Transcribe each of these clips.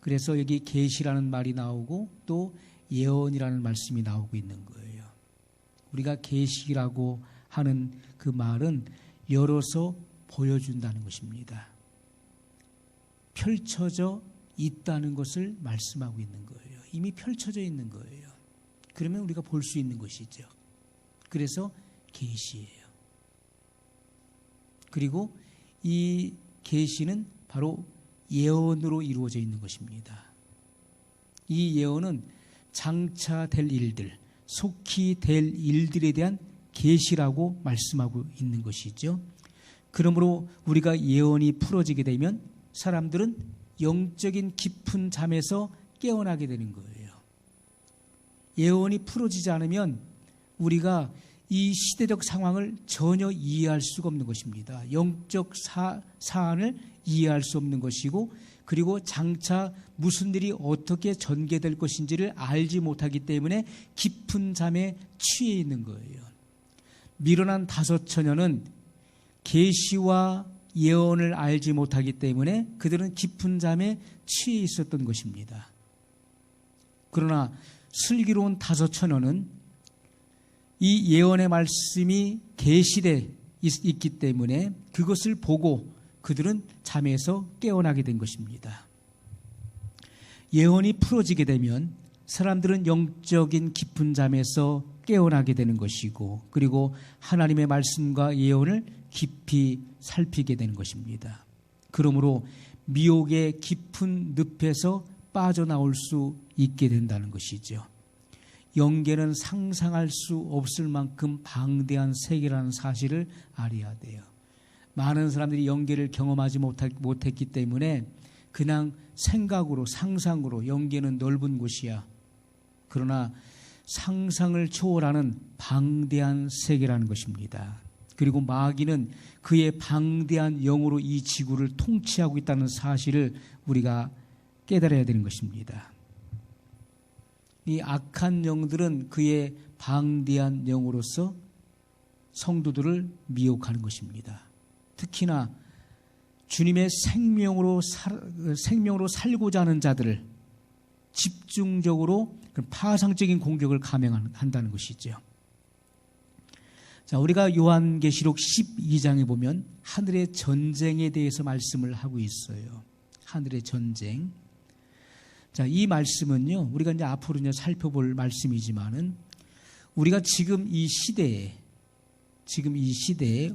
그래서 여기 계시라는 말이 나오고 또 예언이라는 말씀이 나오고 있는 거예요. 우리가 계시라고 하는 그 말은 열어서 보여준다는 것입니다. 펼쳐져 있다는 것을 말씀하고 있는 거예요. 이미 펼쳐져 있는 거예요. 그러면 우리가 볼 수 있는 것이죠. 그래서 계시예요. 그리고 이 계시는 바로 예언으로 이루어져 있는 것입니다. 이 예언은 장차 될 일들, 속히 될 일들에 대한 계시라고 말씀하고 있는 것이죠. 그러므로 우리가 예언이 풀어지게 되면 사람들은 영적인 깊은 잠에서 깨어나게 되는 거예요. 예언이 풀어지지 않으면 우리가 이 시대적 상황을 전혀 이해할 수가 없는 것입니다. 영적 사안을 이해할 수 없는 것이고, 그리고 장차 무슨 일이 어떻게 전개될 것인지를 알지 못하기 때문에 깊은 잠에 취해 있는 거예요. 미련한 다섯 처녀는 계시와 예언을 알지 못하기 때문에 그들은 깊은 잠에 취해 있었던 것입니다. 그러나 슬기로운 다섯 처녀는 이 예언의 말씀이 계시되어 있기 때문에 그것을 보고 그들은 잠에서 깨어나게 된 것입니다. 예언이 풀어지게 되면 사람들은 영적인 깊은 잠에서 깨어나게 되는 것이고, 그리고 하나님의 말씀과 예언을 깊이 살피게 되는 것입니다. 그러므로 미혹의 깊은 늪에서 빠져나올 수 있게 된다는 것이죠. 영계는 상상할 수 없을 만큼 방대한 세계라는 사실을 알아야 돼요. 많은 사람들이 영계를 경험하지 못했기 때문에 그냥 생각으로, 상상으로 영계는 넓은 곳이야. 그러나 상상을 초월하는 방대한 세계라는 것입니다. 그리고 마귀는 그의 방대한 영으로 이 지구를 통치하고 있다는 사실을 우리가 깨달아야 되는 것입니다. 이 악한 영들은 그의 방대한 영으로서 성도들을 미혹하는 것입니다. 특히나 주님의 생명으로 살고자 하는 자들을 집중적으로 파상적인 공격을 감행한다는 것이죠. 자, 우리가 요한계시록 12장에 보면 하늘의 전쟁에 대해서 말씀을 하고 있어요. 하늘의 전쟁. 자, 이 말씀은요, 우리가 이제 앞으로 이제 살펴볼 말씀이지만은 우리가 지금 이 시대에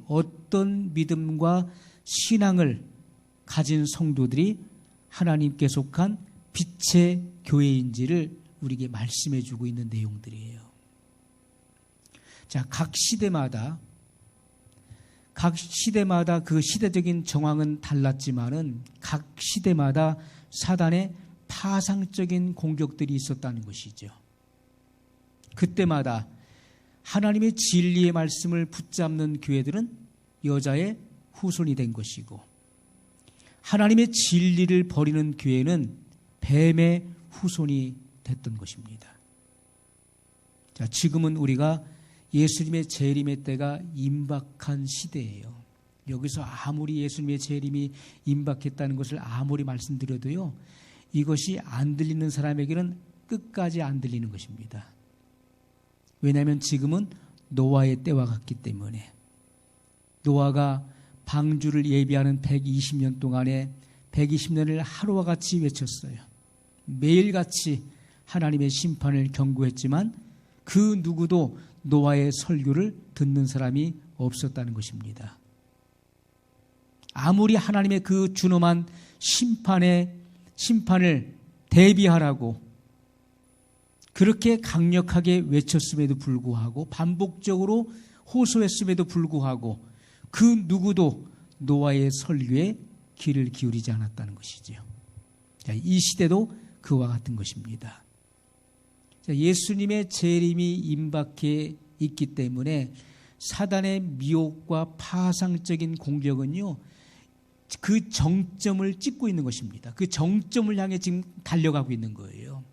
어떤 믿음과 신앙을 가진 성도들이 하나님께 속한 빛의 교회인지를 우리에게 말씀해 주고 있는 내용들이에요. 자, 각 시대마다 그 시대적인 정황은 달랐지만은 각 시대마다 사단의 파상적인 공격들이 있었다는 것이죠. 그때마다 하나님의 진리의 말씀을 붙잡는 교회들은 여자의 후손이 된 것이고, 하나님의 진리를 버리는 교회는 뱀의 후손이 됐던 것입니다. 자, 지금은 우리가 예수님의 재림의 때가 임박한 시대예요. 여기서 아무리 예수님의 재림이 임박했다는 것을 아무리 말씀드려도요, 이것이 안 들리는 사람에게는 끝까지 안 들리는 것입니다. 왜냐하면 지금은 노아의 때와 같기 때문에. 노아가 방주를 예비하는 120년 동안에 120년을 하루와 같이 외쳤어요. 매일같이 하나님의 심판을 경고했지만 그 누구도 노아의 설교를 듣는 사람이 없었다는 것입니다. 아무리 하나님의 그 준엄한 심판을 대비하라고 그렇게 강력하게 외쳤음에도 불구하고, 반복적으로 호소했음에도 불구하고 그 누구도 노아의 설교에 귀를 기울이지 않았다는 것이죠. 자, 이 시대도 그와 같은 것입니다. 자, 예수님의 재림이 임박해 있기 때문에 사단의 미혹과 파상적인 공격은요, 그 정점을 찍고 있는 것입니다. 그 정점을 향해 지금 달려가고 있는 거예요.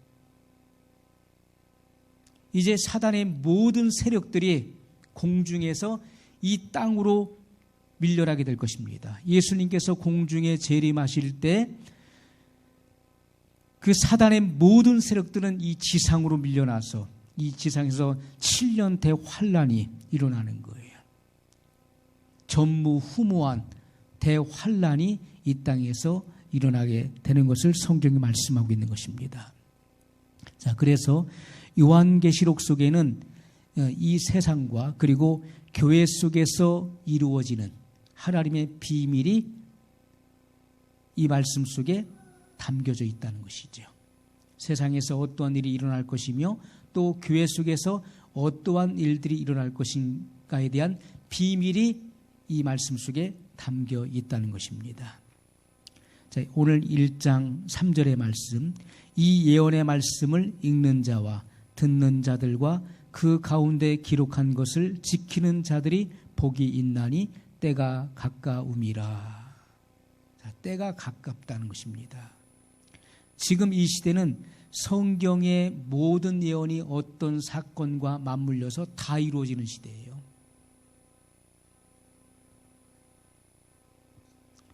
이제 사단의 모든 세력들이 공중에서 이 땅으로 밀려나게 될 것입니다. 예수님께서 공중에 재림하실 때 그 사단의 모든 세력들은 이 지상으로 밀려나서 이 지상에서 7년 대환란이 일어나는 거예요. 전무후무한 대환란이 이 땅에서 일어나게 되는 것을 성경이 말씀하고 있는 것입니다. 자, 그래서 요한계시록 속에는 이 세상과 그리고 교회 속에서 이루어지는 하나님의 비밀이 이 말씀 속에 담겨져 있다는 것이죠. 세상에서 어떠한 일이 일어날 것이며 또 교회 속에서 어떠한 일들이 일어날 것인가에 대한 비밀이 이 말씀 속에 담겨 있다는 것입니다. 자, 오늘 1장 3절의 말씀, 이 예언의 말씀을 읽는 자와 듣는 자들과 그 가운데 기록한 것을 지키는 자들이 복이 있나니 때가 가까움이라. 자, 때가 가깝다는 것입니다. 지금 이 시대는 성경의 모든 예언이 어떤 사건과 맞물려서 다 이루어지는 시대예요.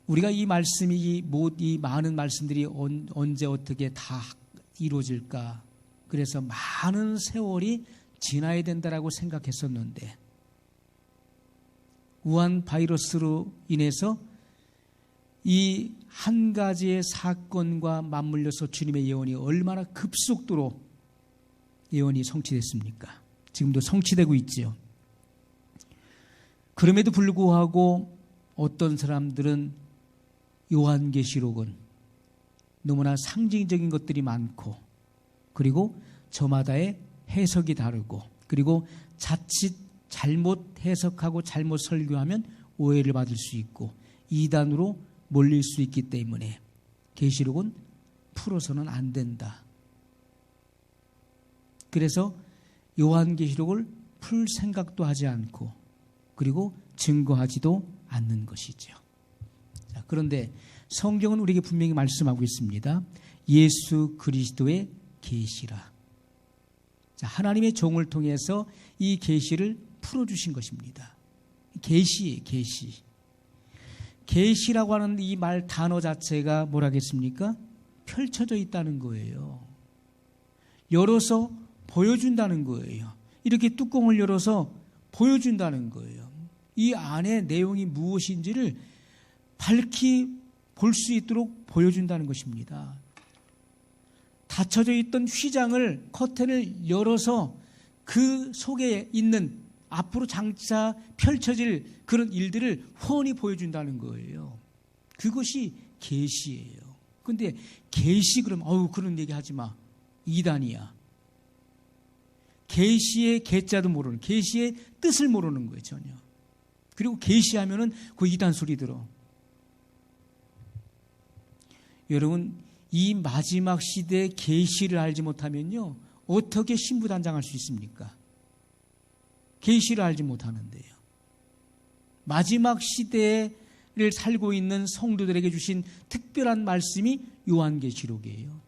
우리가 이 말씀이 이 많은 말씀들이 언제 어떻게 다 이루어질까? 그래서 많은 세월이 지나야 된다라고 생각했었는데 우한 바이러스로 인해서 이 한 가지의 사건과 맞물려서 주님의 예언이 얼마나 급속도로 예언이 성취됐습니까? 지금도 성취되고 있지요. 그럼에도 불구하고 어떤 사람들은 요한계시록은 너무나 상징적인 것들이 많고 그리고 저마다의 해석이 다르고 그리고 자칫 잘못 해석하고 잘못 설교하면 오해를 받을 수 있고 이단으로 몰릴 수 있기 때문에 계시록은 풀어서는 안 된다. 그래서 요한계시록을 풀 생각도 하지 않고 그리고 증거하지도 않는 것이죠. 자, 그런데 성경은 우리에게 분명히 말씀하고 있습니다. 예수 그리스도의 계시라. 자, 하나님의 종을 통해서 이 계시를 풀어주신 것입니다. 계시예요, 계시. 계시라고 하는 이 말 단어 자체가 뭐라겠습니까? 펼쳐져 있다는 거예요. 열어서 보여준다는 거예요. 이렇게 뚜껑을 열어서 보여준다는 거예요. 이 안에 내용이 무엇인지를 밝히 볼 수 있도록 보여준다는 것입니다. 닫혀져 있던 휘장을 커튼을 열어서 그 속에 있는 앞으로 장차 펼쳐질 그런 일들을 훤히 보여준다는 거예요. 그것이 계시예요. 그런데 계시 그러면 그런 얘기 하지 마. 이단이야. 계시의 계자도 모르는, 계시의 뜻을 모르는 거예요, 전혀. 그리고 계시하면은 그 이단 소리 들어. 여러분, 이 마지막 시대의 계시를 알지 못하면요, 어떻게 신부단장할 수 있습니까? 계시를 알지 못하는데요. 마지막 시대를 살고 있는 성도들에게 주신 특별한 말씀이 요한계시록이에요.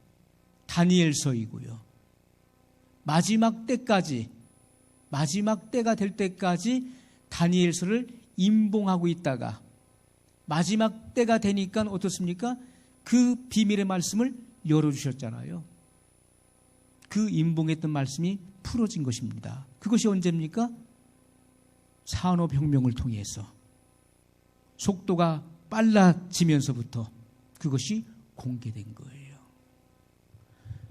다니엘서이고요. 마지막 때까지, 마지막 때가 될 때까지 다니엘서를 임봉하고 있다가 마지막 때가 되니까 어떻습니까? 그 비밀의 말씀을 열어주셨잖아요. 그 임봉했던 말씀이 풀어진 것입니다. 그것이 언제입니까? 산업혁명을 통해서 속도가 빨라지면서부터 그것이 공개된 거예요.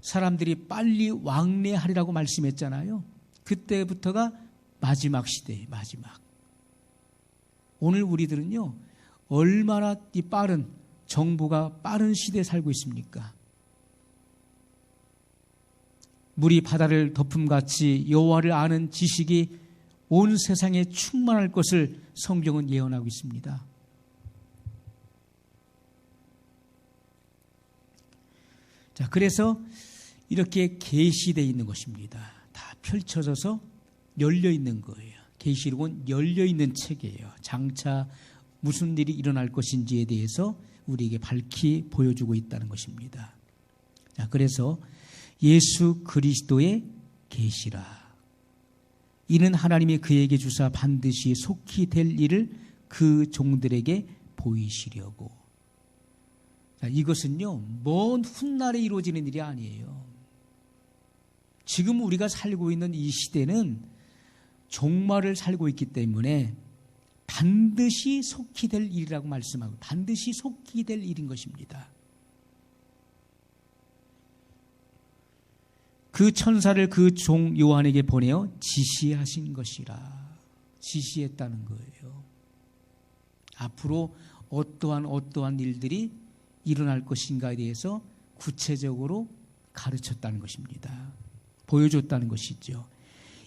사람들이 빨리 왕래하리라고 말씀했잖아요. 그때부터가 마지막 시대예요. 마지막. 오늘 우리들은요, 얼마나 이 빠른 정보가 빠른 시대에 살고 있습니까? 물이 바다를 덮음같이 여호와를 아는 지식이 온 세상에 충만할 것을 성경은 예언하고 있습니다. 자, 그래서 이렇게 계시되어 있는 것입니다. 다 펼쳐져서 열려 있는 거예요. 계시록은 열려 있는 책이에요. 장차 무슨 일이 일어날 것인지에 대해서 우리에게 밝히 보여주고 있다는 것입니다. 자, 그래서 예수 그리스도의 계시라. 이는 하나님이 그에게 주사 반드시 속히 될 일을 그 종들에게 보이시려고. 이것은요, 먼 훗날에 이루어지는 일이 아니에요. 지금 우리가 살고 있는 이 시대는 종말을 살고 있기 때문에 반드시 속히 될 일이라고 말씀하고 반드시 속히 될 일인 것입니다. 그 천사를 그 종 요한에게 보내어 지시하신 것이라. 지시했다는 거예요. 앞으로 어떠한 일들이 일어날 것인가에 대해서 구체적으로 가르쳤다는 것입니다. 보여줬다는 것이죠.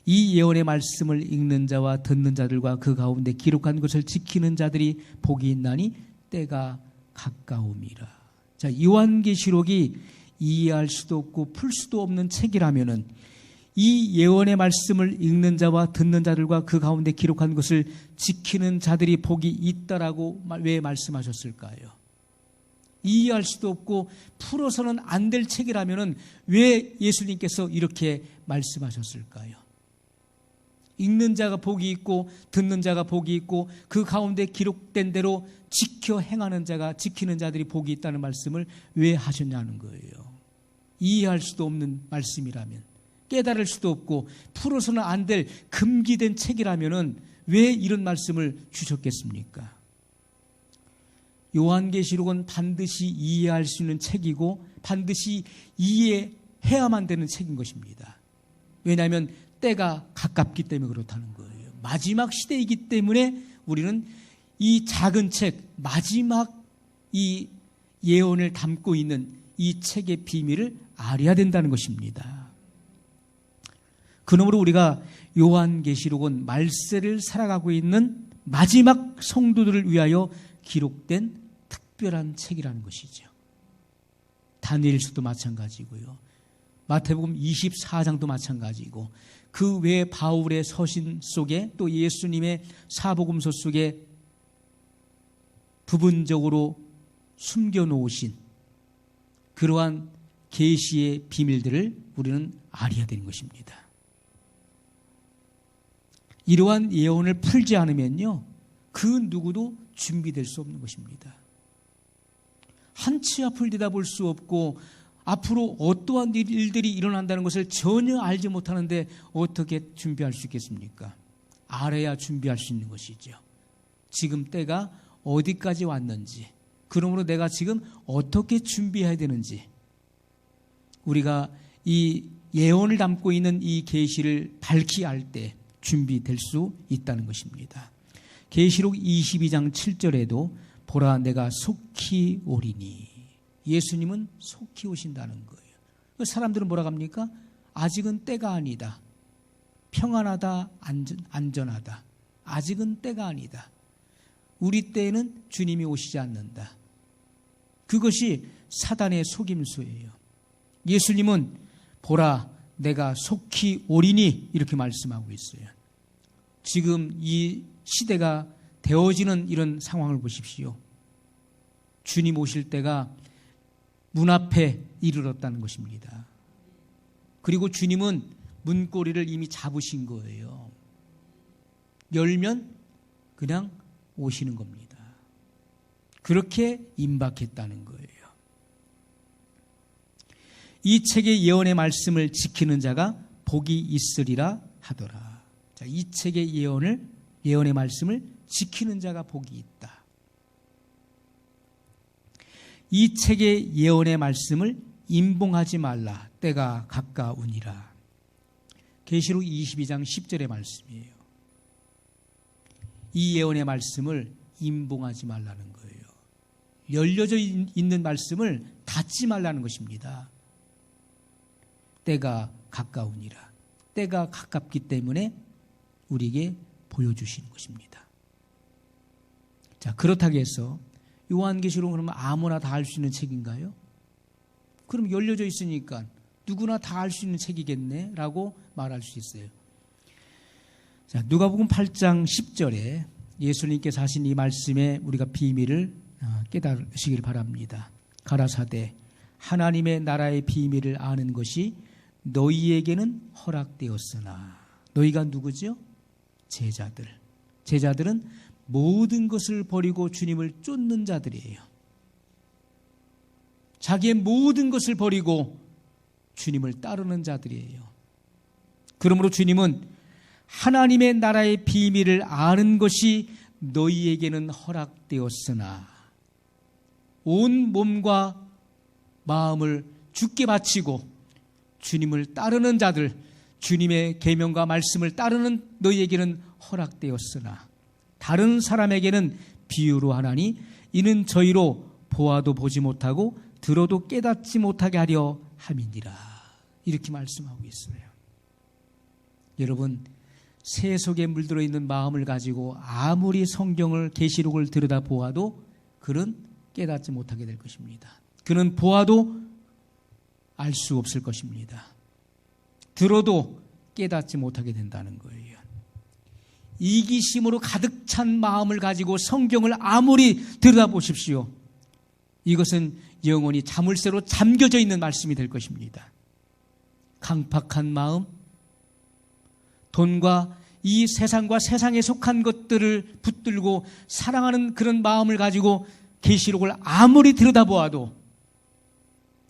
이 예언의 말씀을 읽는 자와 듣는 자들과 그 가운데 기록한 것을 지키는 자들이 복이 있나니 때가 가까움이라. 자, 요한계시록이 이해할 수도 없고 풀 수도 없는 책이라면은 이 예언의 말씀을 읽는 자와 듣는 자들과 그 가운데 기록한 것을 지키는 자들이 복이 있다라고 왜 말씀하셨을까요? 이해할 수도 없고 풀어서는 안 될 책이라면은 왜 예수님께서 이렇게 말씀하셨을까요? 읽는 자가 복이 있고 듣는 자가 복이 있고 그 가운데 기록된 대로 지켜 행하는 자가 지키는 자들이 복이 있다는 말씀을 왜 하셨냐는 거예요. 이해할 수도 없는 말씀이라면 깨달을 수도 없고 풀어서는 안 될 금기된 책이라면은 왜 이런 말씀을 주셨겠습니까? 요한계시록은 반드시 이해할 수 있는 책이고 반드시 이해해야만 되는 책인 것입니다. 왜냐하면 때가 가깝기 때문에 그렇다는 거예요. 마지막 시대이기 때문에 우리는 이 작은 책, 마지막 이 예언을 담고 있는 이 책의 비밀을 알아야 된다는 것입니다. 그러므로 우리가 요한계시록은 말세를 살아가고 있는 마지막 성도들을 위하여 기록된 특별한 책이라는 것이죠. 다니엘서도 마찬가지고요. 마태복음 24장도 마찬가지고 그 외 바울의 서신 속에 또 예수님의 사복음서 속에 부분적으로 숨겨놓으신 그러한 계시의 비밀들을 우리는 알아야 되는 것입니다. 이러한 예언을 풀지 않으면요, 그 누구도 준비될 수 없는 것입니다. 한치 앞을 내다볼 수 없고 앞으로 어떠한 일들이 일어난다는 것을 전혀 알지 못하는데 어떻게 준비할 수 있겠습니까? 알아야 준비할 수 있는 것이죠. 지금 때가 어디까지 왔는지, 그러므로 내가 지금 어떻게 준비해야 되는지, 우리가 이 예언을 담고 있는 이 계시를 밝히 알 때 준비될 수 있다는 것입니다. 계시록 22장 7절에도 보라 내가 속히 오리니, 예수님은 속히 오신다는 거예요. 사람들은 뭐라고 합니까? 아직은 때가 아니다. 평안하다, 안전하다. 아직은 때가 아니다. 우리 때에는 주님이 오시지 않는다. 그것이 사단의 속임수예요. 예수님은 보라 내가 속히 오리니 이렇게 말씀하고 있어요. 지금 이 시대가 되어지는 이런 상황을 보십시오. 주님 오실 때가 문 앞에 이르렀다는 것입니다. 그리고 주님은 문고리를 이미 잡으신 거예요. 열면 그냥 오시는 겁니다. 그렇게 임박했다는 거예요. 이 책의 예언의 말씀을 지키는 자가 복이 있으리라 하더라. 자, 이 책의 예언의 말씀을 지키는 자가 복이 있다. 이 책의 예언의 말씀을 임봉하지 말라. 때가 가까우니라. 계시록 22장 10절의 말씀이에요. 이 예언의 말씀을 임봉하지 말라는 거예요. 열려져 있는 말씀을 닫지 말라는 것입니다. 때가 가까우니라. 때가 가깝기 때문에 우리에게 보여주시는 것입니다. 자, 그렇다고 해서 요한계시록은 그러면 아무나 다 알 수 있는 책인가요? 그럼 열려져 있으니까 누구나 다 알 수 있는 책이겠네 라고 말할 수 있어요. 자, 누가복음 8장 10절에 예수님께서 하신 이 말씀에 우리가 비밀을 깨달으시길 바랍니다. 가라사대 하나님의 나라의 비밀을 아는 것이 너희에게는 허락되었으나. 너희가 누구죠? 제자들. 제자들은 모든 것을 버리고 주님을 쫓는 자들이에요. 자기의 모든 것을 버리고 주님을 따르는 자들이에요. 그러므로 주님은 하나님의 나라의 비밀을 아는 것이 너희에게는 허락되었으나 온 몸과 마음을 주께 바치고 주님을 따르는 자들, 주님의 계명과 말씀을 따르는 너희에게는 허락되었으나 다른 사람에게는 비유로 하나니 이는 저희로 보아도 보지 못하고 들어도 깨닫지 못하게 하려 함이니라. 이렇게 말씀하고 있어요. 여러분, 새 속에 물들어 있는 마음을 가지고 아무리 성경을 계시록을 들여다보아도 그는 깨닫지 못하게 될 것입니다. 그는 보아도 알 수 없을 것입니다. 들어도 깨닫지 못하게 된다는 거예요. 이기심으로 가득 찬 마음을 가지고 성경을 아무리 들여다보십시오. 이것은 영원히 자물쇠로 잠겨져 있는 말씀이 될 것입니다. 강팍한 마음, 돈과 이 세상과 세상에 속한 것들을 붙들고 사랑하는 그런 마음을 가지고 계시록을 아무리 들여다보아도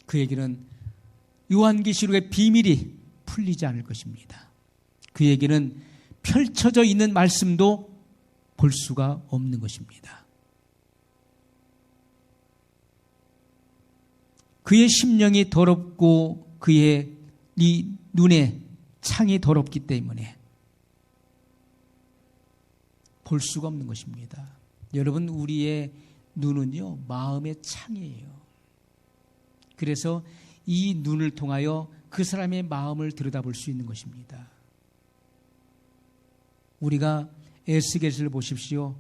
그에게는 요한계시록의 비밀이 풀리지 않을 것입니다. 그에게는 펼쳐져 있는 말씀도 볼 수가 없는 것입니다. 그의 심령이 더럽고 그의 이 눈에 창이 더럽기 때문에 볼 수가 없는 것입니다. 여러분, 우리의 눈은요, 마음의 창이에요. 그래서 이 눈을 통하여 그 사람의 마음을 들여다볼 수 있는 것입니다. 우리가 에스겔을 보십시오.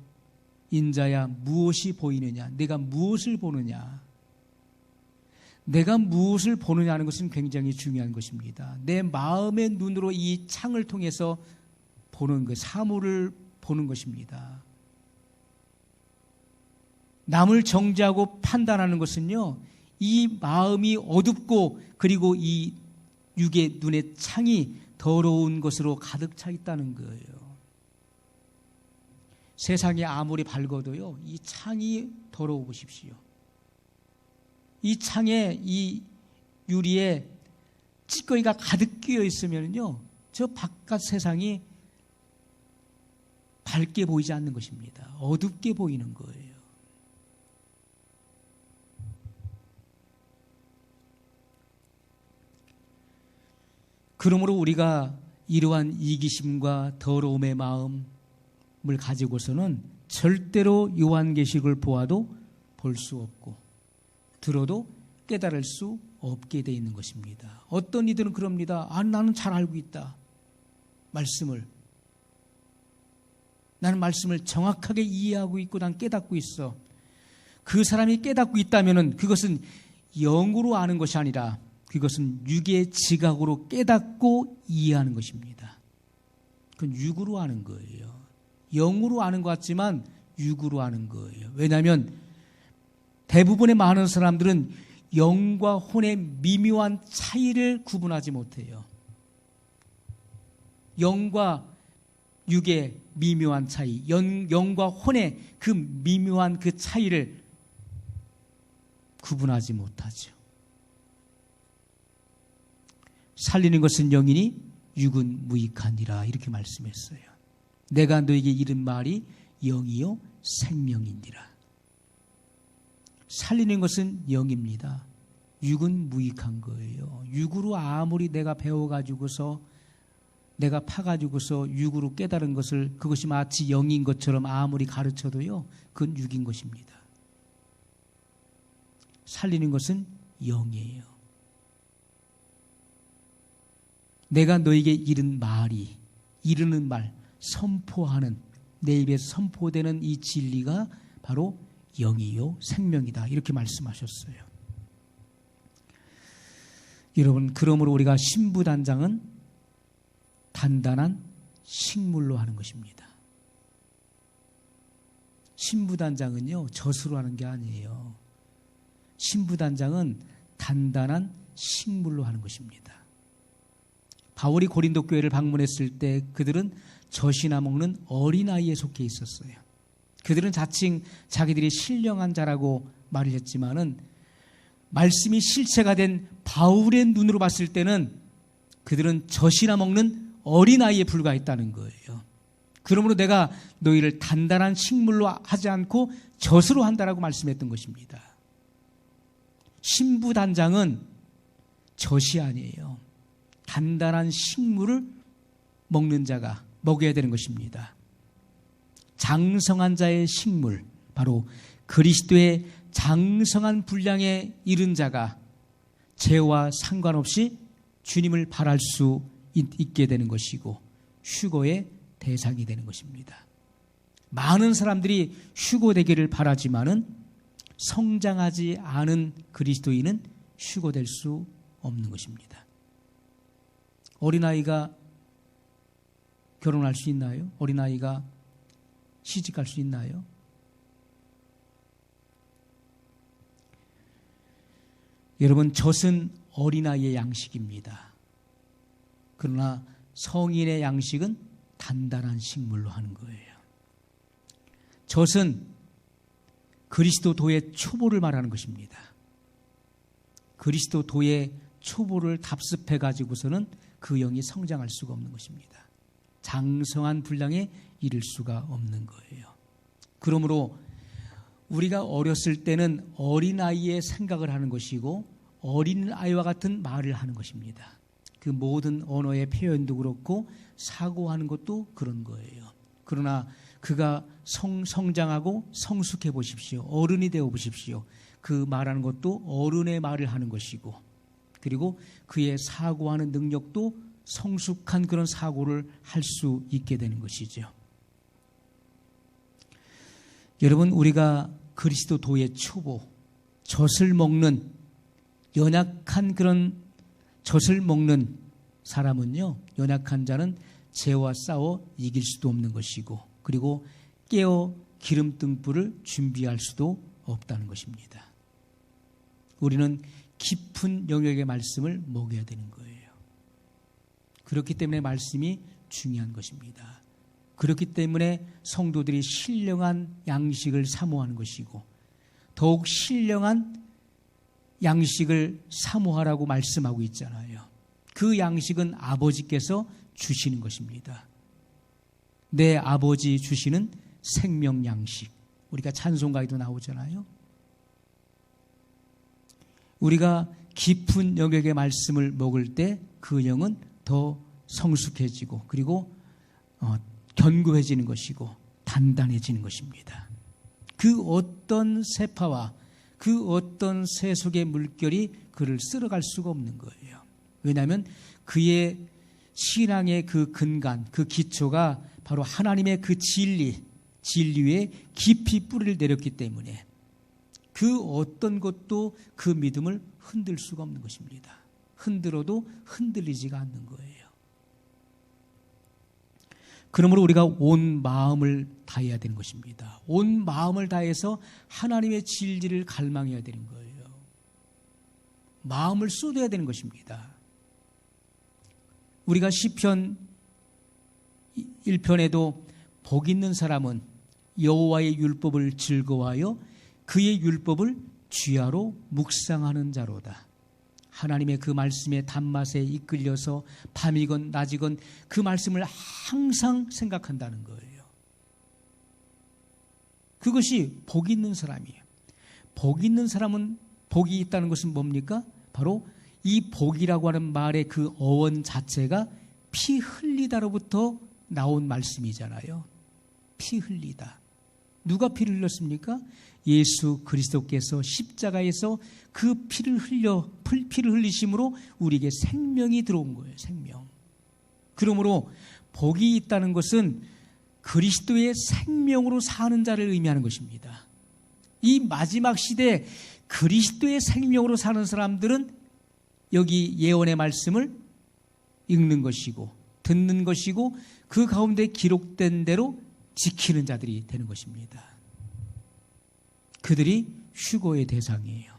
인자야, 무엇이 보이느냐? 내가 무엇을 보느냐? 내가 무엇을 보느냐 하는 것은 굉장히 중요한 것입니다. 내 마음의 눈으로 이 창을 통해서 보는 것, 사물을 보는 것입니다. 남을 정죄하고 판단하는 것은요, 이 마음이 어둡고 그리고 이 육의 눈의 창이 더러운 것으로 가득 차 있다는 거예요. 세상이 아무리 밝아도요, 이 창이 더러워 보십시오. 이 창에 이 유리에 찌꺼기가 가득 끼어 있으면요, 저 바깥 세상이 밝게 보이지 않는 것입니다. 어둡게 보이는 거예요. 그러므로 우리가 이러한 이기심과 더러움의 마음을 가지고서는 절대로 요한계시록을 보아도 볼 수 없고 들어도 깨달을 수 없게 되어 있는 것입니다. 어떤 이들은 그럽니다. 나는 잘 알고 있다. 나는 말씀을 정확하게 이해하고 있고 난 깨닫고 있어. 그 사람이 깨닫고 있다면 그것은 영으로 아는 것이 아니라 그것은 육의 지각으로 깨닫고 이해하는 것입니다. 그건 육으로 아는 거예요. 영으로 아는 것 같지만 육으로 아는 거예요. 왜냐하면 대부분의 많은 사람들은 영과 혼의 미묘한 차이를 구분하지 못해요. 영과 육의 미묘한 차이, 영과 혼의 그 미묘한 그 차이를 구분하지 못하죠. 살리는 것은 영이니 육은 무익하니라, 이렇게 말씀했어요. 내가 너에게 이른 말이 영이요 생명이니라. 살리는 것은 영입니다. 육은 무익한 거예요. 육으로 아무리 내가 배워가지고서 내가 파가지고서 육으로 깨달은 것을 그것이 마치 영인 것처럼 아무리 가르쳐도요, 그건 육인 것입니다. 살리는 것은 영이에요. 내가 너에게 이른 말이, 이르는 말, 선포하는, 내 입에서 선포되는 이 진리가 바로 영이요 생명이다, 이렇게 말씀하셨어요. 여러분, 그러므로 우리가 신부단장은 단단한 식물로 하는 것입니다. 신부단장은요, 젖으로 하는 게 아니에요. 신부단장은 단단한 식물로 하는 것입니다. 바울이 고린도 교회를 방문했을 때 그들은 젖이나 먹는 어린아이에 속해 있었어요. 그들은 자칭 자기들이 신령한 자라고 말을 했지만은 말씀이 실체가 된 바울의 눈으로 봤을 때는 그들은 젖이나 먹는 어린아이에 불과했다는 거예요. 그러므로 내가 너희를 단단한 식물로 하지 않고 젖으로 한다라고 말씀했던 것입니다. 신부단장은 젖이 아니에요. 단단한 식물을 먹는 자가 먹여야 되는 것입니다. 장성한 자의 식물, 바로 그리스도의 장성한 분량에 이른 자가 죄와 상관없이 주님을 바랄 수 있게 되는 것이고 휴거의 대상이 되는 것입니다. 많은 사람들이 휴거되기를 바라지만은 성장하지 않은 그리스도인은 휴거될 수 없는 것입니다. 어린아이가 결혼할 수 있나요? 어린아이가 시집갈 수 있나요? 여러분, 젖은 어린아이의 양식입니다. 그러나 성인의 양식은 단단한 식물로 하는 거예요. 젖은 그리스도 도의 초보를 말하는 것입니다. 그리스도 도의 초보를 답습해 가지고서는 그 영이 성장할 수가 없는 것입니다. 장성한 분량에 이를 수가 없는 거예요. 그러므로 우리가 어렸을 때는 어린아이의 생각을 하는 것이고 어린아이와 같은 말을 하는 것입니다. 그 모든 언어의 표현도 그렇고 사고하는 것도 그런 거예요. 그러나 그가 성장하고 성숙해 보십시오. 어른이 되어 보십시오. 그 말하는 것도 어른의 말을 하는 것이고 그리고 그의 사고하는 능력도 성숙한 그런 사고를 할 수 있게 되는 것이죠. 여러분, 우리가 그리스도 도의 초보, 젖을 먹는 연약한 그런 젖을 먹는 사람은요, 연약한 자는 죄와 싸워 이길 수도 없는 것이고 그리고 깨어 기름등불을 준비할 수도 없다는 것입니다. 우리는 깊은 영역의 말씀을 먹여야 되는 거예요. 그렇기 때문에 말씀이 중요한 것입니다. 그렇기 때문에 성도들이 신령한 양식을 사모하는 것이고 더욱 신령한 양식을 사모하라고 말씀하고 있잖아요. 그 양식은 아버지께서 주시는 것입니다. 내 아버지 주시는 생명 양식. 우리가 찬송가에도 나오잖아요. 우리가 깊은 영역의 말씀을 먹을 때 그 영은 더 성숙해지고 그리고 견고해지는 것이고 단단해지는 것입니다. 그 어떤 세파와 그 어떤 세속의 물결이 그를 쓸어갈 수가 없는 거예요. 왜냐하면 그의 신앙의 그 근간, 그 기초가 바로 하나님의 그 진리에 깊이 뿌리를 내렸기 때문에 그 어떤 것도 그 믿음을 흔들 수가 없는 것입니다. 흔들어도 흔들리지가 않는 거예요. 그러므로 우리가 온 마음을 다해야 되는 것입니다. 온 마음을 다해서 하나님의 진리를 갈망해야 되는 거예요. 마음을 쏟아야 되는 것입니다. 우리가 시편 1편에도 복 있는 사람은 여호와의 율법을 즐거워하여 그의 율법을 주야로 묵상하는 자로다. 하나님의 그 말씀의 단맛에 이끌려서 밤이건 낮이건 그 말씀을 항상 생각한다는 거예요. 그것이 복 있는 사람이에요. 복 있는 사람은 복이 있다는 것은 뭡니까? 바로 이 복이라고 하는 말의 그 어원 자체가 피 흘리다로부터 나온 말씀이잖아요. 피 흘리다. 누가 피를 흘렸습니까? 예수 그리스도께서 십자가에서 그 피를 흘리심으로 우리에게 생명이 들어온 거예요. 생명. 그러므로 복이 있다는 것은 그리스도의 생명으로 사는 자를 의미하는 것입니다. 이 마지막 시대에 그리스도의 생명으로 사는 사람들은 여기 예언의 말씀을 읽는 것이고 듣는 것이고 그 가운데 기록된 대로 지키는 자들이 되는 것입니다. 그들이 휴거의 대상이에요.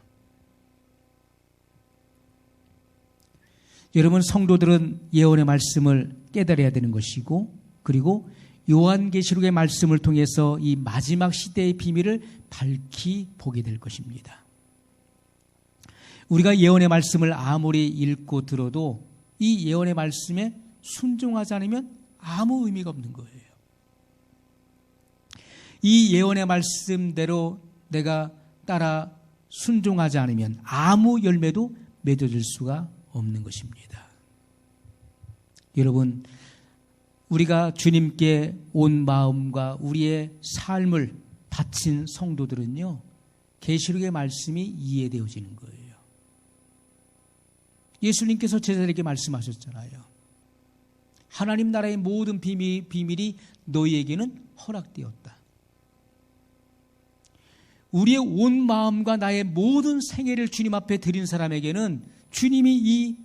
여러분, 성도들은 예언의 말씀을 깨달아야 되는 것이고 그리고 요한계시록의 말씀을 통해서 이 마지막 시대의 비밀을 밝히 보게 될 것입니다. 우리가 예언의 말씀을 아무리 읽고 들어도 이 예언의 말씀에 순종하지 않으면 아무 의미가 없는 거예요. 이 예언의 말씀대로 내가 따라 순종하지 않으면 아무 열매도 맺어질 수가 없는 것입니다. 여러분, 우리가 주님께 온 마음과 우리의 삶을 바친 성도들은요, 계시록의 말씀이 이해되어지는 거예요. 예수님께서 제자들에게 말씀하셨잖아요. 하나님 나라의 모든 비밀이 너희에게는 허락되었다. 우리의 온 마음과 나의 모든 생애를 주님 앞에 드린 사람에게는 주님이 이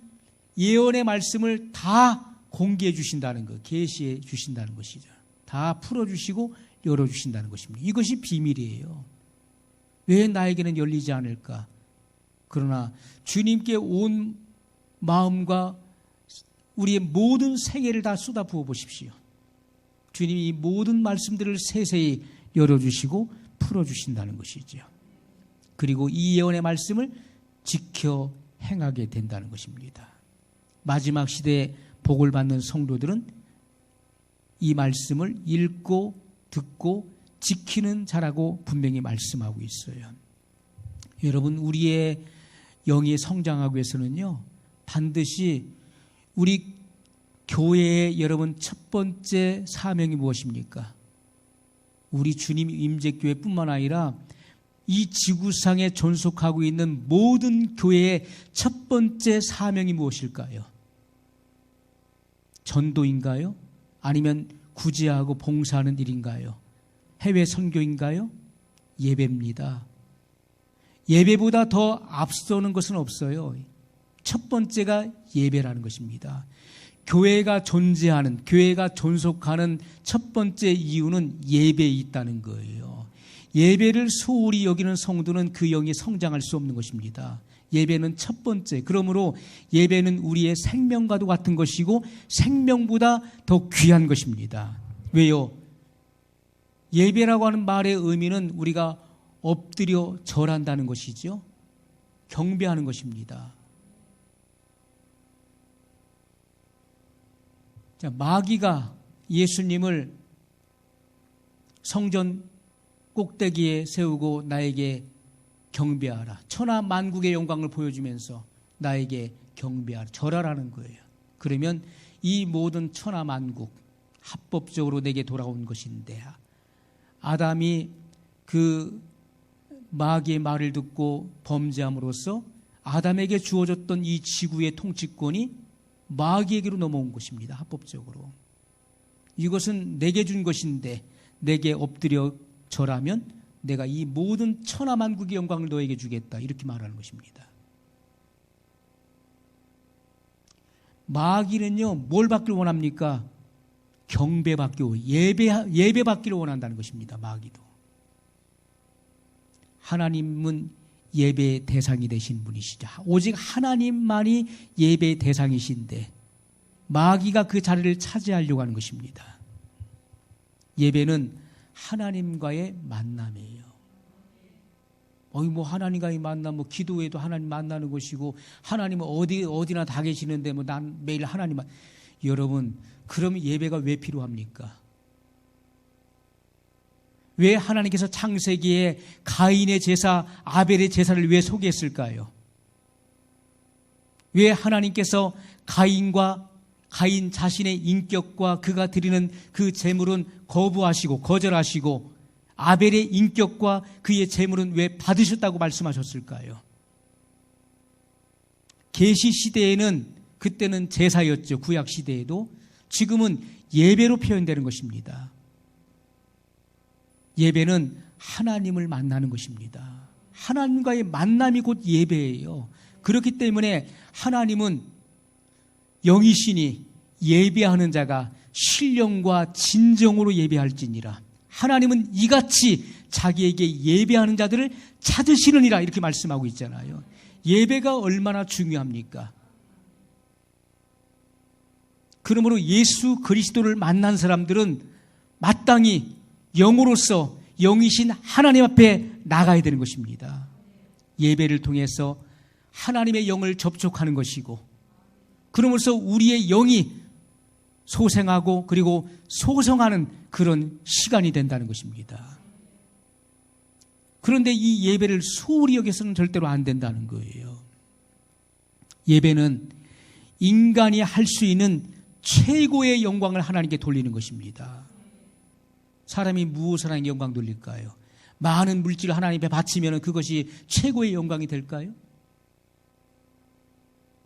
예언의 말씀을 다 공개해 주신다는 것, 계시해 주신다는 것이죠. 다 풀어주시고 열어주신다는 것입니다. 이것이 비밀이에요. 왜 나에게는 열리지 않을까? 그러나 주님께 온 마음과 우리의 모든 생애를 다 쏟아 부어 보십시오. 주님이 이 모든 말씀들을 세세히 열어주시고 풀어주신다는 것이죠. 그리고 이 예언의 말씀을 지켜 행하게 된다는 것입니다. 마지막 시대에 복을 받는 성도들은 이 말씀을 읽고 듣고 지키는 자라고 분명히 말씀하고 있어요. 여러분, 우리의 영이 성장하기 위해서는요, 반드시 우리 교회의 여러분 첫 번째 사명이 무엇입니까? 우리 주님 임재교회뿐만 아니라 이 지구상에 존속하고 있는 모든 교회의 첫 번째 사명이 무엇일까요? 전도인가요? 아니면 구제하고 봉사하는 일인가요? 해외 선교인가요? 예배입니다. 예배보다 더 앞서는 것은 없어요. 첫 번째가 예배라는 것입니다. 교회가 존재하는, 교회가 존속하는 첫 번째 이유는 예배에 있다는 거예요. 예배를 소홀히 여기는 성도는 그 영이 성장할 수 없는 것입니다. 예배는 첫 번째. 그러므로 예배는 우리의 생명과도 같은 것이고 생명보다 더 귀한 것입니다. 왜요? 예배라고 하는 말의 의미는 우리가 엎드려 절한다는 것이죠. 경배하는 것입니다. 자, 마귀가 예수님을 성전 꼭대기에 세우고 나에게 경배하라. 천하 만국의 영광을 보여주면서 나에게 경배하라. 절하라는 거예요. 그러면 이 모든 천하 만국 합법적으로 내게 돌아온 것인데, 아담이 그 마귀의 말을 듣고 범죄함으로써 아담에게 주어졌던 이 지구의 통치권이 마귀에게로 넘어온 것입니다. 합법적으로. 이것은 내게 준 것인데 내게 엎드려 절하면 내가 이 모든 천하만국의 영광을 너에게 주겠다. 이렇게 말하는 것입니다. 마귀는요, 뭘 받기를 원합니까? 경배받기, 예배받기를 원한다는 것입니다. 마귀도. 하나님은 예배의 대상이 되신 분이시죠. 오직 하나님만이 예배의 대상이신데 마귀가 그 자리를 차지하려고 하는 것입니다. 예배는 하나님과의 만남이에요. 하나님과의 만남, 기도에도 하나님 만나는 것이고, 하나님은 어디나 다 계시는데, 난 매일 하나님만. 여러분, 그러면 예배가 왜 필요합니까? 왜 하나님께서 창세기에 가인의 제사, 아벨의 제사를 왜 소개했을까요? 왜 하나님께서 가인 자신의 인격과 그가 드리는 그 제물은 거부하시고 거절하시고 아벨의 인격과 그의 제물은 왜 받으셨다고 말씀하셨을까요? 계시 시대에는 그때는 제사였죠. 구약 시대에도. 지금은 예배로 표현되는 것입니다. 예배는 하나님을 만나는 것입니다. 하나님과의 만남이 곧 예배예요. 그렇기 때문에 하나님은 영이시니 예배하는 자가 신령과 진정으로 예배할지니라. 하나님은 이같이 자기에게 예배하는 자들을 찾으시느니라 이렇게 말씀하고 있잖아요. 예배가 얼마나 중요합니까? 그러므로 예수 그리스도를 만난 사람들은 마땅히 영으로서 영이신 하나님 앞에 나가야 되는 것입니다. 예배를 통해서 하나님의 영을 접촉하는 것이고, 그러면서 우리의 영이 소생하고 그리고 소성하는 그런 시간이 된다는 것입니다. 그런데 이 예배를 소홀히 여겨서는 절대로 안 된다는 거예요. 예배는 인간이 할 수 있는 최고의 영광을 하나님께 돌리는 것입니다. 사람이 무엇을 하나님께 영광 돌릴까요? 많은 물질을 하나님 앞에 바치면 그것이 최고의 영광이 될까요?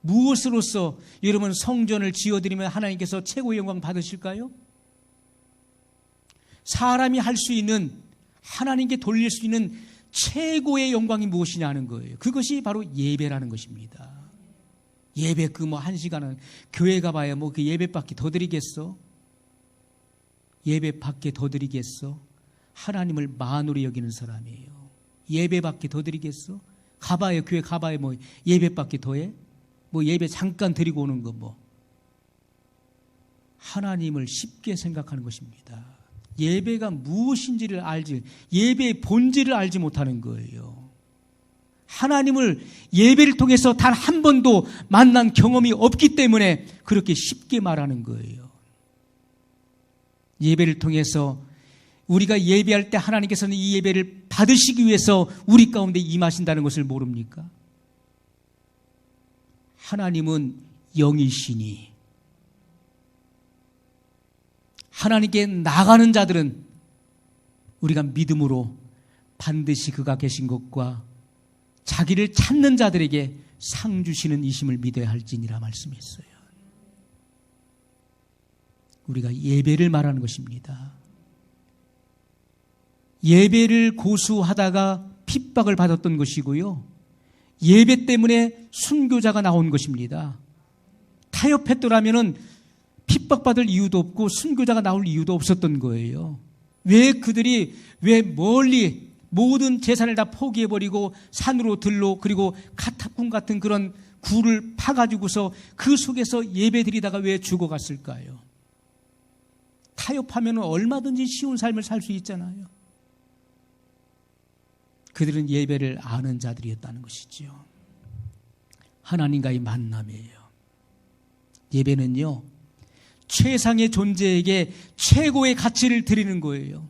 무엇으로서 여러분 성전을 지어드리면 하나님께서 최고의 영광 받으실까요? 사람이 할 수 있는, 하나님께 돌릴 수 있는 최고의 영광이 무엇이냐는 거예요. 그것이 바로 예배라는 것입니다. 예배 한 시간은 교회 가봐야 그 예배밖에 더 드리겠어? 예배밖에 더 드리겠어? 하나님을 만으로 여기는 사람이에요. 예배밖에 더 드리겠어? 가봐야, 교회 가봐야 예배밖에 더 해? 예배 잠깐 드리고 오는 거 하나님을 쉽게 생각하는 것입니다. 예배가 무엇인지를 알지, 예배의 본질을 알지 못하는 거예요. 하나님을 예배를 통해서 단 한 번도 만난 경험이 없기 때문에 그렇게 쉽게 말하는 거예요. 예배를 통해서 우리가 예배할 때 하나님께서는 이 예배를 받으시기 위해서 우리 가운데 임하신다는 것을 모릅니까? 하나님은 영이시니 하나님께 나가는 자들은 우리가 믿음으로 반드시 그가 계신 것과 자기를 찾는 자들에게 상 주시는 이심을 믿어야 할지니라 말씀했어요. 우리가 예배를 말하는 것입니다. 예배를 고수하다가 핍박을 받았던 것이고요. 예배 때문에 순교자가 나온 것입니다. 타협했더라면 핍박받을 이유도 없고 순교자가 나올 이유도 없었던 거예요. 왜 그들이 멀리 모든 재산을 다 포기해버리고 산으로 들로 그리고 카타콤 같은 그런 굴을 파가지고서 그 속에서 예배드리다가 왜 죽어갔을까요? 타협하면 얼마든지 쉬운 삶을 살 수 있잖아요. 그들은 예배를 아는 자들이었다는 것이죠. 하나님과의 만남이에요. 예배는요, 최상의 존재에게 최고의 가치를 드리는 거예요.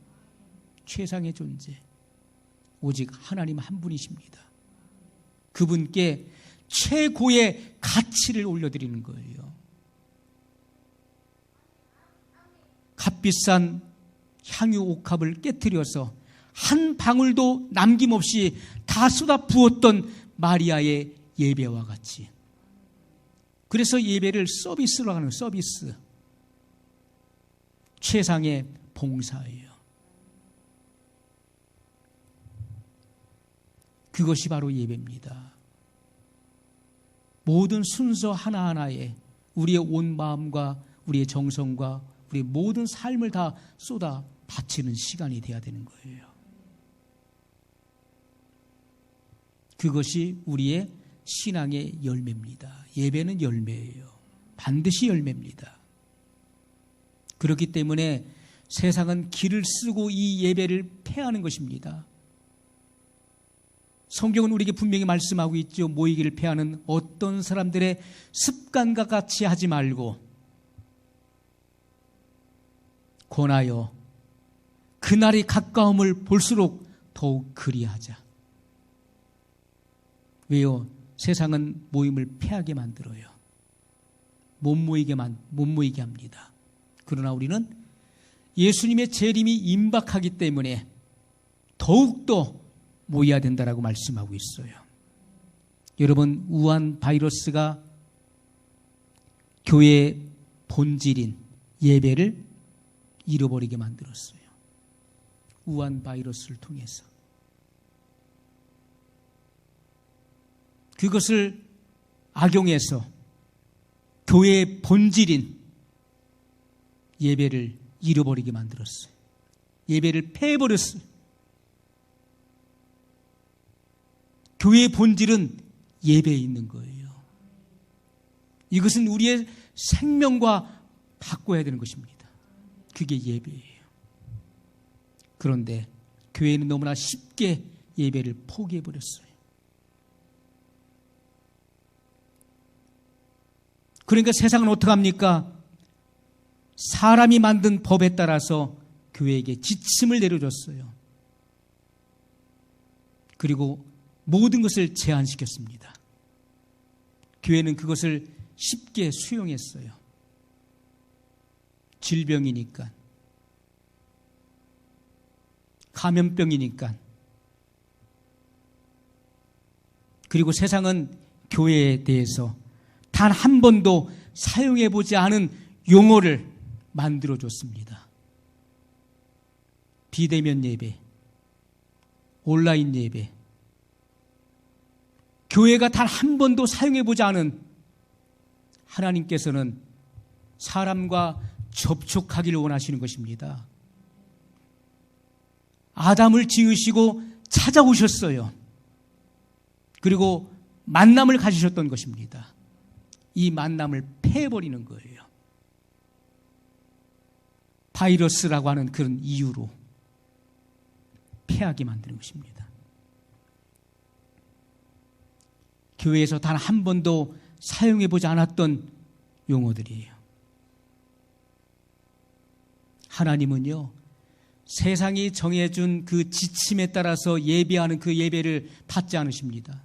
최상의 존재. 오직 하나님 한 분이십니다. 그분께 최고의 가치를 올려드리는 거예요. 값비싼 향유 옥합을 깨트려서 한 방울도 남김없이 다 쏟아 부었던 마리아의 예배와 같이. 그래서 예배를 서비스로 하는 서비스. 최상의 봉사예요. 그것이 바로 예배입니다. 모든 순서 하나하나에 우리의 온 마음과 우리의 정성과 우리의 모든 삶을 다 쏟아 바치는 시간이 돼야 되는 거예요. 그것이 우리의 신앙의 열매입니다. 예배는 열매예요. 반드시 열매입니다. 그렇기 때문에 세상은 길을 쓰고 이 예배를 폐하는 것입니다. 성경은 우리에게 분명히 말씀하고 있죠. 모이기를 폐하는 어떤 사람들의 습관과 같이 하지 말고 권하여 그날이 가까움을 볼수록 더욱 그리하자. 왜요? 세상은 모임을 폐하게 만들어요. 못 모이게 합니다. 그러나 우리는 예수님의 재림이 임박하기 때문에 더욱더 모여야 된다라고 말씀하고 있어요. 여러분, 우한 바이러스가 교회의 본질인 예배를 잃어버리게 만들었어요. 우한 바이러스를 통해서. 그것을 악용해서 교회의 본질인 예배를 잃어버리게 만들었어요. 예배를 폐해버렸어요. 교회의 본질은 예배에 있는 거예요. 이것은 우리의 생명과 바꿔야 되는 것입니다. 그게 예배예요. 그런데 교회는 너무나 쉽게 예배를 포기해버렸어요. 그러니까 세상은 어떡합니까? 사람이 만든 법에 따라서 교회에게 지침을 내려줬어요. 그리고 모든 것을 제한시켰습니다. 교회는 그것을 쉽게 수용했어요. 질병이니까, 감염병이니까. 그리고 세상은 교회에 대해서 단 한 번도 사용해보지 않은 용어를 만들어줬습니다. 비대면 예배, 온라인 예배, 교회가 단 한 번도 사용해보지 않은, 하나님께서는 사람과 접촉하기를 원하시는 것입니다. 아담을 지으시고 찾아오셨어요. 그리고 만남을 가지셨던 것입니다. 이 만남을 패해버리는 거예요. 바이러스라고 하는 그런 이유로 패하게 만드는 것입니다. 교회에서 단 한 번도 사용해보지 않았던 용어들이에요. 하나님은요, 세상이 정해준 그 지침에 따라서 예배하는 그 예배를 받지 않으십니다.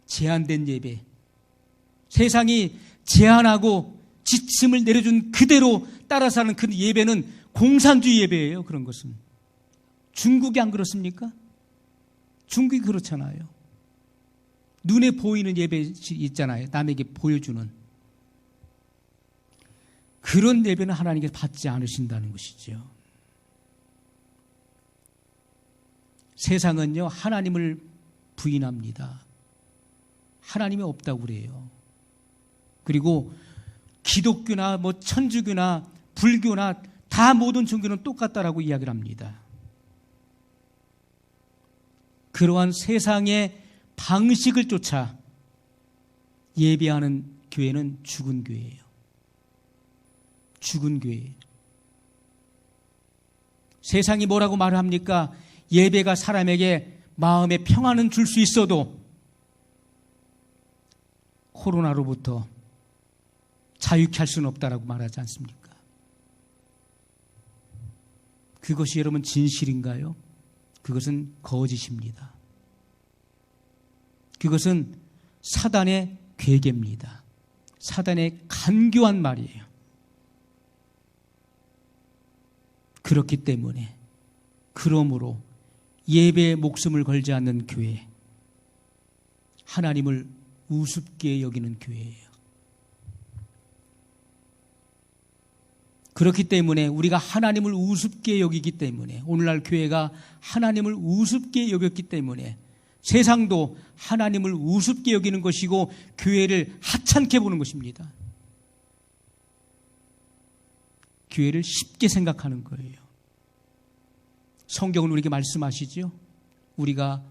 제한된 예배, 세상이 제한하고 지침을 내려준 그대로 따라서 하는 그 예배는 공산주의 예배예요. 그런 것은 중국이 안 그렇습니까? 중국이 그렇잖아요. 눈에 보이는 예배 있잖아요. 남에게 보여주는 그런 예배는 하나님께서 받지 않으신다는 것이죠. 세상은요, 하나님을 부인합니다. 하나님이 없다고 그래요. 그리고 기독교나 천주교나 불교나 다 모든 종교는 똑같다라고 이야기를 합니다. 그러한 세상의 방식을 쫓아 예배하는 교회는 죽은 교회예요. 죽은 교회예요. 세상이 뭐라고 말을 합니까? 예배가 사람에게 마음의 평안은 줄 수 있어도 코로나로부터 자유케 할 수는 없다라고 말하지 않습니까? 그것이 여러분 진실인가요? 그것은 거짓입니다. 그것은 사단의 괴계입니다. 사단의 간교한 말이에요. 그렇기 때문에, 그러므로 예배에 목숨을 걸지 않는 교회, 하나님을 우습게 여기는 교회예요. 그렇기 때문에 우리가 하나님을 우습게 여기기 때문에, 오늘날 교회가 하나님을 우습게 여겼기 때문에 세상도 하나님을 우습게 여기는 것이고 교회를 하찮게 보는 것입니다. 교회를 쉽게 생각하는 거예요. 성경은 우리에게 말씀하시죠. 우리가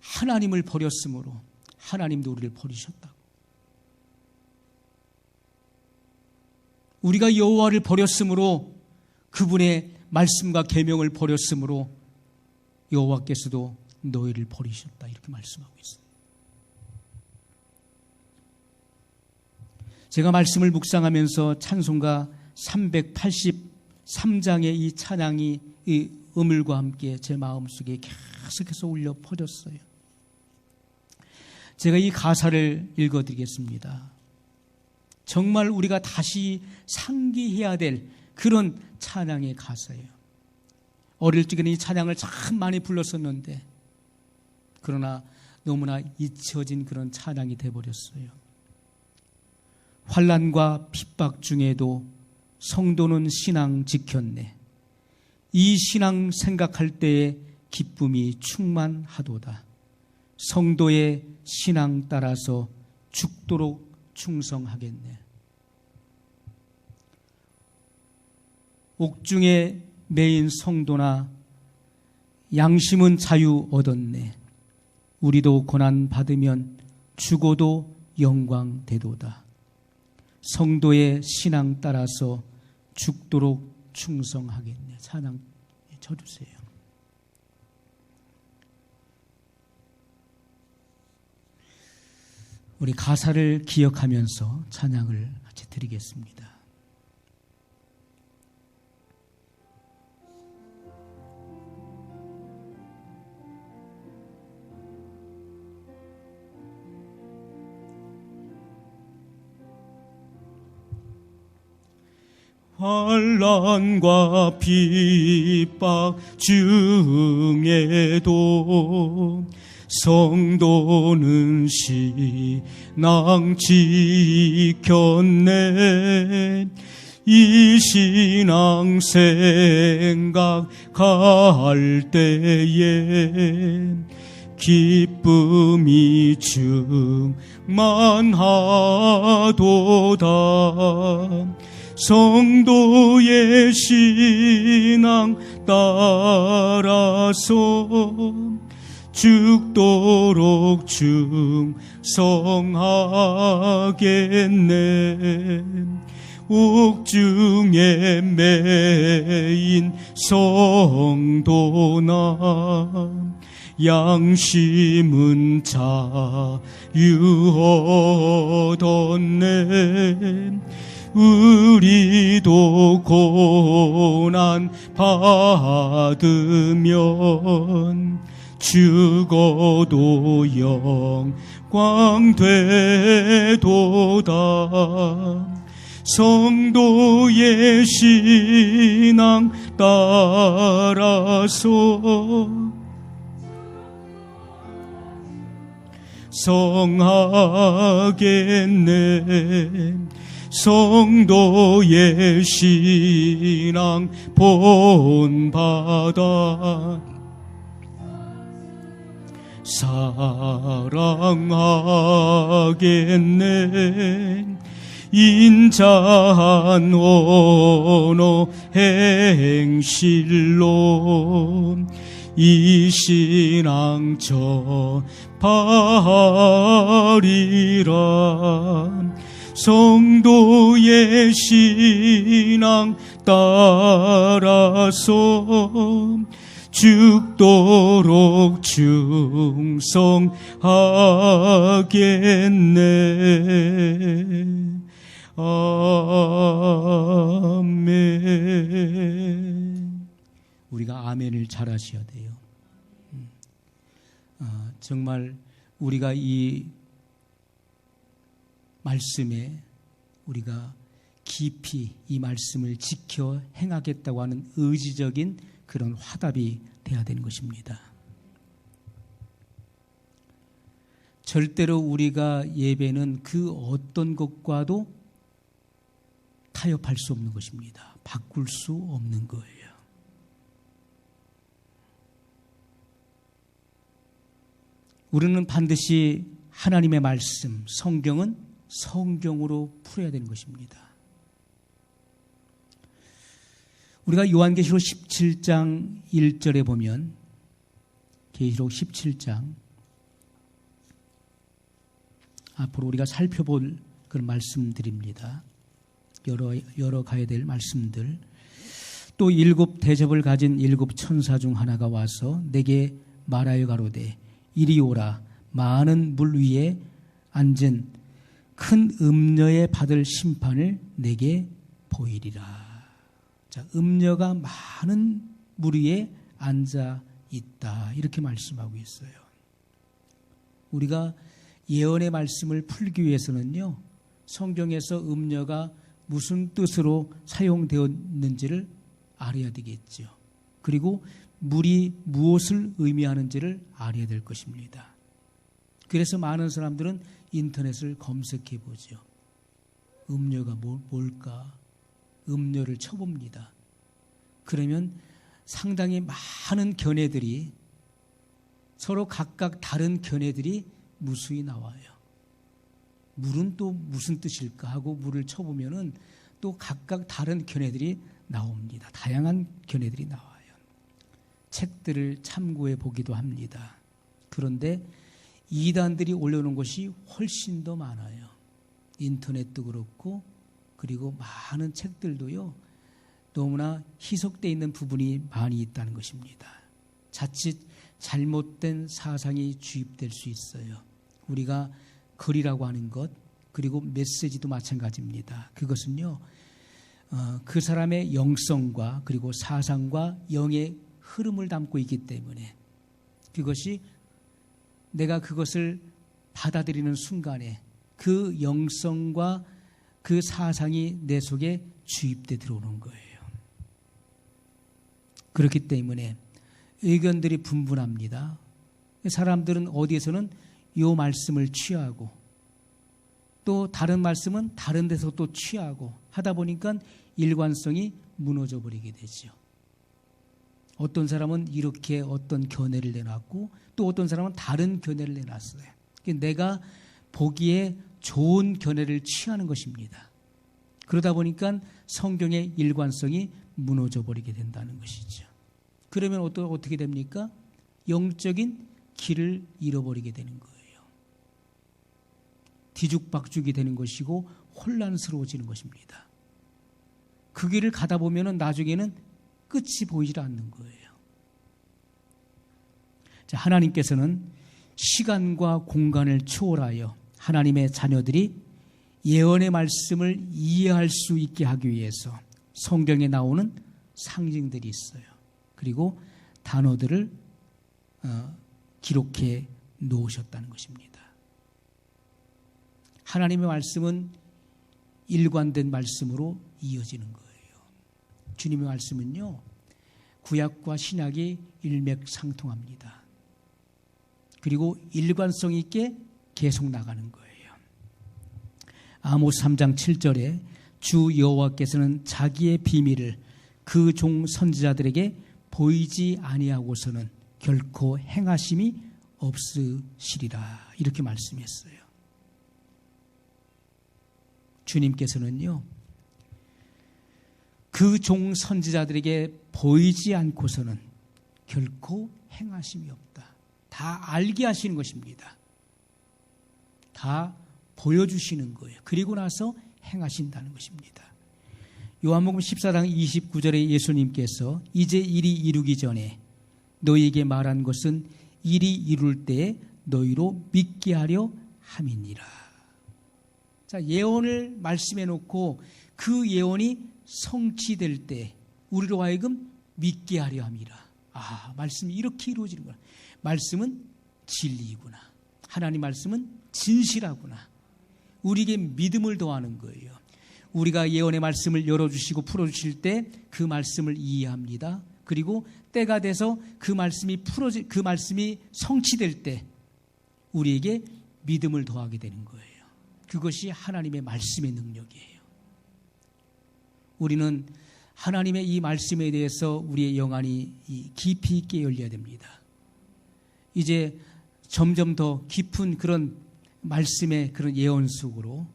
하나님을 버렸으므로 하나님도 우리를 버리셨다고. 우리가 여호와를 버렸으므로, 그분의 말씀과 계명을 버렸으므로 여호와께서도 너희를 버리셨다, 이렇게 말씀하고 있습니다. 제가 말씀을 묵상하면서 찬송가 383장의 이 찬양이 이 음을과 함께 제 마음속에 계속해서 울려 퍼졌어요. 제가 이 가사를 읽어드리겠습니다. 정말 우리가 다시 상기해야 될 그런 찬양의 가사예요. 어릴 적에는 이 찬양을 참 많이 불렀었는데, 그러나 너무나 잊혀진 그런 찬양이 돼버렸어요. 환난과 핍박 중에도 성도는 신앙 지켰네. 이 신앙 생각할 때에 기쁨이 충만하도다. 성도의 신앙 따라서 죽도록 충성하겠네. 옥중에 매인 성도나 양심은 자유 얻었네. 우리도 고난 받으면 죽어도 영광 되도다. 성도의 신앙 따라서 죽도록 충성하겠네. 찬양 쳐주세요. 우리 가사를 기억하면서 찬양을 같이 드리겠습니다. 환난과 핍박 중에도 성도는 신앙 지켰네. 이 신앙 생각할 때에 기쁨이 충만하도다. 성도의 신앙 따라서 죽도록 충성하겠네. 옥중에 매인 성도나 양심은 자유하뒀네. 우리도 고난 받으면 죽어도 영광 되도다. 성도의 신앙 따라서 성하겠네. 성도의 신앙 본받아 사랑하겠네. 인자한 언어 행실로 이 신앙 전파하리라. 성도의 신앙 따라서 죽도록 충성하겠네. 아멘. 우리가 아멘을 잘하셔야 돼요. 정말 우리가 이 말씀에 우리가 깊이 이 말씀을 지켜 행하겠다고 하는 의지적인 그런 화답이 돼야 되는 것입니다. 절대로 우리가 예배는 그 어떤 것과도 타협할 수 없는 것입니다. 바꿀 수 없는 거예요. 우리는 반드시 하나님의 말씀, 성경은 성경으로 풀어야 되는 것입니다. 우리가 요한계시록 17장 1절에 보면 계시록 17장 앞으로 우리가 살펴볼 그런 말씀들입니다. 여러 가야 될 말씀들. 또 7 대접을 가진 7 천사 중 하나가 와서 내게 말하여 가로되 이리 오라. 많은 물 위에 앉은 큰 음녀에 받을 심판을 내게 보이리라. 자, 음녀가 많은 물 위에 앉아 있다. 이렇게 말씀하고 있어요. 우리가 예언의 말씀을 풀기 위해서는요, 성경에서 음녀가 무슨 뜻으로 사용되었는지를 알아야 되겠죠. 그리고 물이 무엇을 의미하는지를 알아야 될 것입니다. 그래서 많은 사람들은 인터넷을 검색해 보죠. 음녀가 뭘까? 음녀를 쳐봅니다. 그러면 상당히 많은 견해들이 서로 각각 다른 견해들이 무수히 나와요. 물은 또 무슨 뜻일까 하고 물을 쳐보면은 또 각각 다른 견해들이 나옵니다. 다양한 견해들이 나와요. 책들을 참고해 보기도 합니다. 그런데 이단들이 올려놓은 것이 훨씬 더 많아요. 인터넷도 그렇고 그리고 많은 책들도요, 너무나 희석되어 있는 부분이 많이 있다는 것입니다. 자칫 잘못된 사상이 주입될 수 있어요. 우리가 글이라고 하는 것, 그리고 메시지도 마찬가지입니다. 그것은요, 그 사람의 영성과 그리고 사상과 영의 흐름을 담고 있기 때문에 그것이 내가 그것을 받아들이는 순간에 그 영성과 그 사상이 내 속에 주입돼 들어오는 거예요. 그렇기 때문에 의견들이 분분합니다. 사람들은 어디에서는 이 말씀을 취하고 또 다른 말씀은 다른 데서 또 취하고 하다 보니까 일관성이 무너져 버리게 되죠. 어떤 사람은 이렇게 어떤 견해를 내놨고 또 어떤 사람은 다른 견해를 내놨어요. 내가 보기에 좋은 견해를 취하는 것입니다. 그러다 보니까 성경의 일관성이 무너져 버리게 된다는 것이죠. 그러면 어떻게 됩니까? 영적인 길을 잃어버리게 되는 거예요. 뒤죽박죽이 되는 것이고 혼란스러워지는 것입니다. 그 길을 가다 보면 나중에는 끝이 보이질 않는 거예요. 자, 하나님께서는 시간과 공간을 초월하여 하나님의 자녀들이 예언의 말씀을 이해할 수 있게 하기 위해서 성경에 나오는 상징들이 있어요. 그리고 단어들을 기록해 놓으셨다는 것입니다. 하나님의 말씀은 일관된 말씀으로 이어지는 거예요. 주님의 말씀은요, 구약과 신약이 일맥상통합니다. 그리고 일관성 있게 계속 나가는 거예요. 아모스 3장 7절에 주 여호와께서는 자기의 비밀을 그 종 선지자들에게 보이지 아니하고서는 결코 행하심이 없으시리라, 이렇게 말씀했어요. 주님께서는요, 그 종 선지자들에게 보이지 않고서는 결코 행하심이 없다. 다 알게 하시는 것입니다. 다 보여주시는 거예요. 그리고 나서 행하신다는 것입니다. 요한복음 14장 29절에 예수님께서 이제 일이 이루기 전에 너희에게 말한 것은 일이 이룰 때에 너희로 믿게 하려 함이니라. 자, 예언을 말씀해 놓고 그 예언이 성취될 때 우리로 하여금 믿게 하려 함이라. 아, 말씀이 이렇게 이루어지는구나. 말씀은 진리이구나. 하나님 말씀은 진실하구나. 우리에게 믿음을 더하는 거예요. 우리가 예언의 말씀을 열어주시고 풀어주실 때 그 말씀을 이해합니다. 그리고 때가 돼서 그 말씀이 성취될 때 우리에게 믿음을 더하게 되는 거예요. 그것이 하나님의 말씀의 능력이에요. 우리는 하나님의 이 말씀에 대해서 우리의 영안이 깊이 있게 열려야 됩니다. 이제 점점 더 깊은 그런 말씀의 그런 예언 속으로,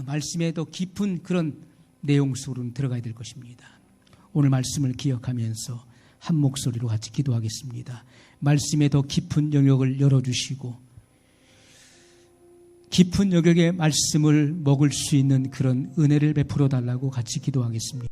말씀의 더 깊은 그런 내용 속으로 들어가야 될 것입니다. 오늘 말씀을 기억하면서 한 목소리로 같이 기도하겠습니다. 말씀의 더 깊은 영역을 열어주시고 깊은 영역의 말씀을 먹을 수 있는 그런 은혜를 베풀어 달라고 같이 기도하겠습니다.